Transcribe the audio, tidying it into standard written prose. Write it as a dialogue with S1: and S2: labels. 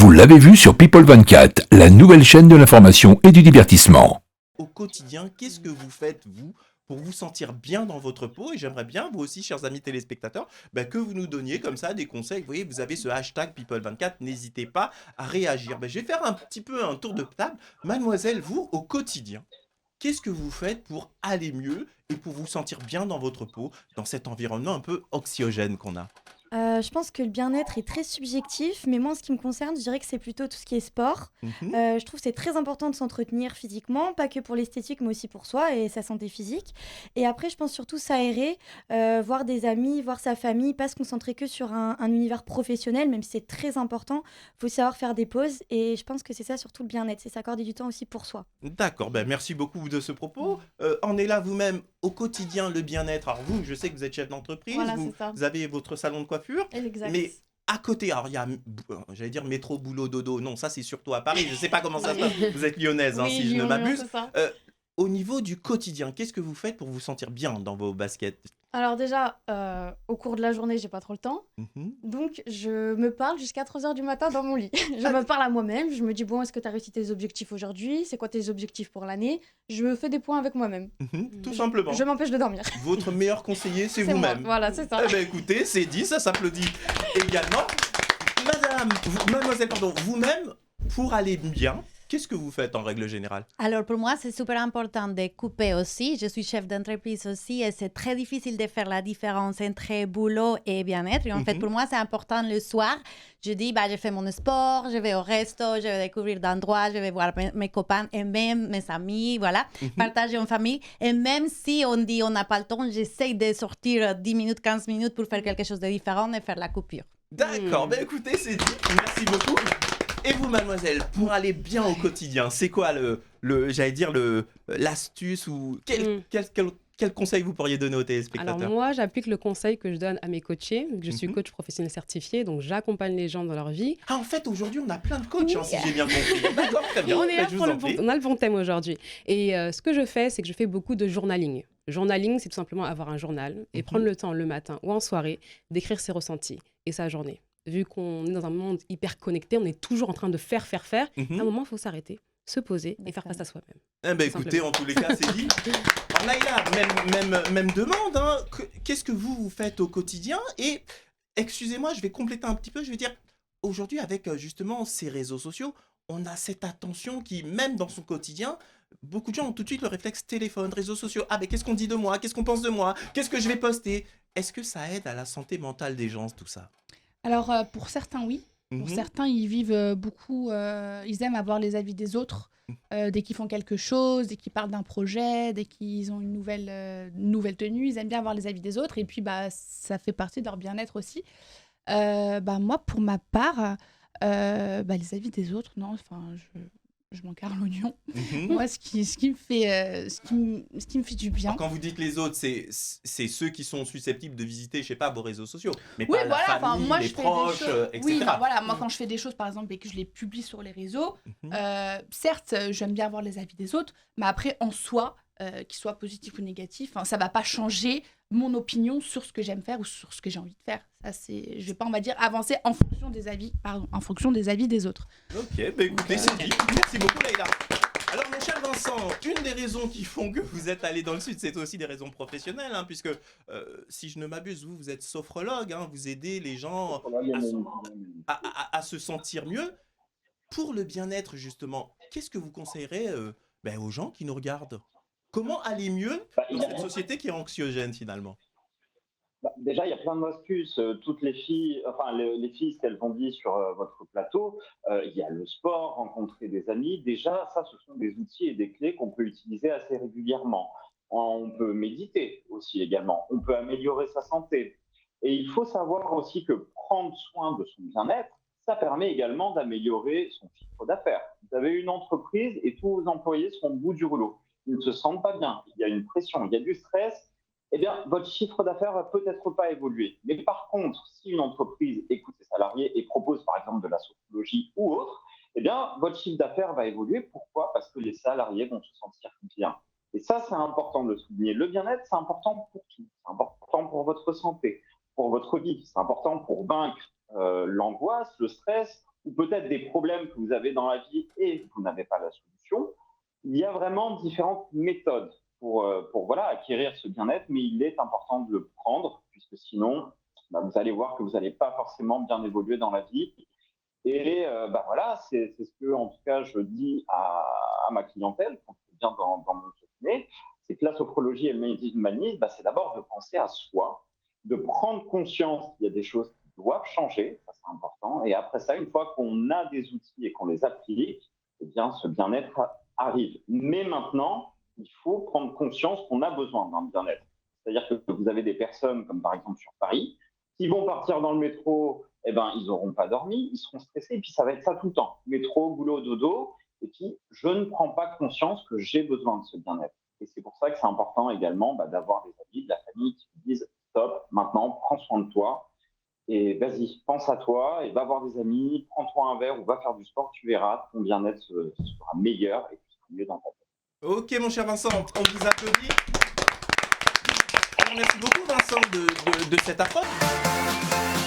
S1: Vous l'avez vu sur People 24, la nouvelle chaîne de l'information et du divertissement.
S2: Au quotidien, qu'est-ce que vous faites, vous, pour vous sentir bien dans votre peau? Et j'aimerais bien, vous aussi, chers amis téléspectateurs, que vous nous donniez comme ça des conseils. Vous voyez, vous avez ce hashtag People24, n'hésitez pas à réagir. Je vais faire un petit peu un tour de table. Mademoiselle, vous, au quotidien, qu'est-ce que vous faites pour aller mieux et pour vous sentir bien dans votre peau, dans cet environnement un peu anxiogène qu'on a?
S3: Je pense que le bien-être est très subjectif, mais moi, en ce qui me concerne, je dirais que c'est plutôt tout ce qui est sport.
S2: Mhm.
S3: Je trouve que c'est très important de s'entretenir physiquement, pas que pour l'esthétique, mais aussi pour soi et sa santé physique. Et après, je pense surtout s'aérer, voir des amis, voir sa famille, pas se concentrer que sur un univers professionnel, même si c'est très important. Il faut savoir faire des pauses et je pense que c'est ça surtout le bien-être, c'est s'accorder du temps aussi pour soi.
S2: D'accord, merci beaucoup de ce propos. En est là vous-même au quotidien le bien-être. Alors vous, je sais que vous êtes chef d'entreprise,
S3: Voilà,
S2: vous,
S3: c'est ça.
S2: vous avez votre salon de coiffure,
S3: Exact.
S2: mais à côté, alors il y a, j'allais dire métro, boulot, dodo. Non, ça c'est surtout à Paris. Je sais pas comment ça se passe. Vous êtes lyonnaise,
S3: Oui,
S2: si je ne
S3: Lyon,
S2: m'abuse.
S3: c'est ça.
S2: Euh, Au niveau du quotidien, qu'est-ce que vous faites pour vous sentir bien dans vos baskets?
S4: Alors déjà, au cours de la journée, j'ai pas trop le temps.
S2: Mhm.
S4: Donc, je me parle jusqu'à 3 heures du matin dans mon lit. Je me parle à moi-même. Je me dis, bon, est-ce que tu as réussi tes objectifs aujourd'hui? C'est quoi tes objectifs pour l'année? Je me fais des points avec moi-même.
S2: Tout simplement.
S4: Je m'empêche de dormir.
S2: Votre meilleur conseiller, c'est
S4: C'est moi.
S2: vous-même.
S4: Voilà, c'est ça.
S2: Eh ben écoutez, c'est dit, ça s'applaudit également. Mademoiselle, pardon, vous-même, pour aller bien, qu'est-ce que vous faites en règle générale?
S5: Alors pour moi, c'est super important de couper aussi. Je suis chef d'entreprise aussi et c'est très difficile de faire la différence entre boulot et bien-être. Et en fait, pour moi, c'est important le soir. Je dis, je fais mon sport, je vais au resto, je vais découvrir d'endroits, je vais voir mes copains et même mes amis, voilà, partager en famille. Et même si on dit on n'a pas le temps, j'essaie de sortir 10 minutes, 15 minutes pour faire quelque chose de différent et faire la coupure.
S2: D'accord, écoutez, c'est dit. Merci beaucoup. Et vous, mademoiselle, pour aller bien au quotidien, c'est quoi j'allais dire, l'astuce ou quel conseil vous pourriez donner aux téléspectateurs?
S6: Alors moi, j'applique le conseil que je donne à mes coachés. Je suis coach professionnel certifié, donc j'accompagne les gens dans leur vie.
S2: Ah, en fait, aujourd'hui, on a plein de coachs, si j'ai bien compris. D'accord, très bien.
S6: On est là
S2: Je
S6: pour
S2: vous en prie.
S6: on a le bon thème aujourd'hui. Et ce que je fais, c'est que je fais beaucoup de journaling. Journaling, c'est tout simplement avoir un journal et prendre le temps le matin ou en soirée d'écrire ses ressentis et sa journée. Vu qu'on est dans un monde hyper connecté, on est toujours en train de faire. À un moment, il faut s'arrêter, se poser et faire face à soi-même.
S2: Écoutez, en tous les cas, c'est dit. Alors, Naïla, même demande. Hein. Qu'est-ce que vous faites au quotidien? Et excusez-moi, je vais compléter un petit peu. Je vais dire, aujourd'hui, avec justement ces réseaux sociaux, on a cette attention qui, même dans son quotidien, beaucoup de gens ont tout de suite le réflexe téléphone, réseaux sociaux. Ah, qu'est-ce qu'on dit de moi? Qu'est-ce qu'on pense de moi? Qu'est-ce que je vais poster? Est-ce que ça aide à la santé mentale des gens, tout ça?
S7: Alors, pour certains, oui. Pour certains, ils vivent beaucoup, ils aiment avoir les avis des autres dès qu'ils font quelque chose, dès qu'ils parlent d'un projet, dès qu'ils ont une nouvelle tenue, ils aiment bien avoir les avis des autres et puis ça fait partie de leur bien-être aussi. Moi, pour ma part, les avis des autres, non, enfin, je m'en carre l'oignon. Moi, ce qui me fait du bien.
S2: Alors, quand vous dites les autres, c'est ceux qui sont susceptibles de visiter, je sais pas, vos réseaux sociaux, mais
S7: Oui,
S2: pas la
S7: voilà,
S2: famille,
S7: moi,
S2: les
S7: je fais
S2: proches,
S7: des choses.
S2: etc.
S7: Oui, voilà, moi, quand je fais des choses, par exemple, et que je les publie sur les réseaux, certes, j'aime bien avoir les avis des autres, mais après, en soi, qu'ils soient positifs ou négatifs, ça va pas changer mon opinion sur ce que j'aime faire ou sur ce que j'ai envie de faire. Ça, je vais pas, on va dire, avancer en fonction des avis des autres.
S2: Ok, écoutez, c'est dit. Merci beaucoup, Leïla. Alors, mon cher Vincent, une des raisons qui font que vous êtes allé dans le sud, c'est aussi des raisons professionnelles, hein, puisque, si je ne m'abuse, vous êtes sophrologue, hein, vous aidez les gens à se sentir mieux. Pour le bien-être, justement, qu'est-ce que vous conseillerez aux gens qui nous regardent? Comment aller mieux dans cette société qui est anxiogène, finalement?
S8: Déjà, il y a plein d'astuces. Toutes les filles, enfin les filles, ce qu'elles ont dit sur votre plateau, il y a le sport, rencontrer des amis. Déjà, ça, ce sont des outils et des clés qu'on peut utiliser assez régulièrement. On peut méditer aussi également. On peut améliorer sa santé. Et il faut savoir aussi que prendre soin de son bien-être, ça permet également d'améliorer son chiffre d'affaires. Vous avez une entreprise et tous vos employés sont au bout du rouleau. Ils ne se sentent pas bien. Il y a une pression, il y a du stress. Eh bien, votre chiffre d'affaires va peut-être pas évoluer. Mais par contre, si une entreprise écoute ses salariés et propose par exemple de la sophrologie ou autre, eh bien, votre chiffre d'affaires va évoluer. Pourquoi? Parce que les salariés vont se sentir bien. Et ça, c'est important de le souligner. Le bien-être, c'est important pour tout. C'est important pour votre santé, pour votre vie. C'est important pour vaincre l'angoisse, le stress ou peut-être des problèmes que vous avez dans la vie et vous n'avez pas la solution, il y a vraiment différentes méthodes pour voilà, acquérir ce bien-être, mais il est important de le prendre, puisque sinon, vous allez voir que vous n'allez pas forcément bien évoluer dans la vie. Et voilà, c'est ce que, en tout cas, je dis à ma clientèle, quand je viens dans mon cabinet, c'est que la sophrologie et le humanisme, c'est d'abord de penser à soi, de prendre conscience qu'il y a des choses qui doivent changer, ça c'est important, et après ça, une fois qu'on a des outils et qu'on les applique, eh bien, ce bien-être arrive. Mais maintenant, il faut prendre conscience qu'on a besoin d'un bien-être. C'est-à-dire que vous avez des personnes, comme par exemple sur Paris, qui vont partir dans le métro, ils n'auront pas dormi, ils seront stressés, et puis ça va être ça tout le temps. Métro, boulot, dodo, et puis je ne prends pas conscience que j'ai besoin de ce bien-être. Et c'est pour ça que c'est important également d'avoir des amis, de la famille qui vous disent « Stop, maintenant, prends soin de toi, et vas-y, pense à toi, et va voir des amis, prends-toi un verre ou va faire du sport, tu verras, ton bien-être sera meilleur et tu seras mieux dans ta tête. »
S2: Ok, mon cher Vincent, on vous applaudit. Merci beaucoup, Vincent, de cette approche.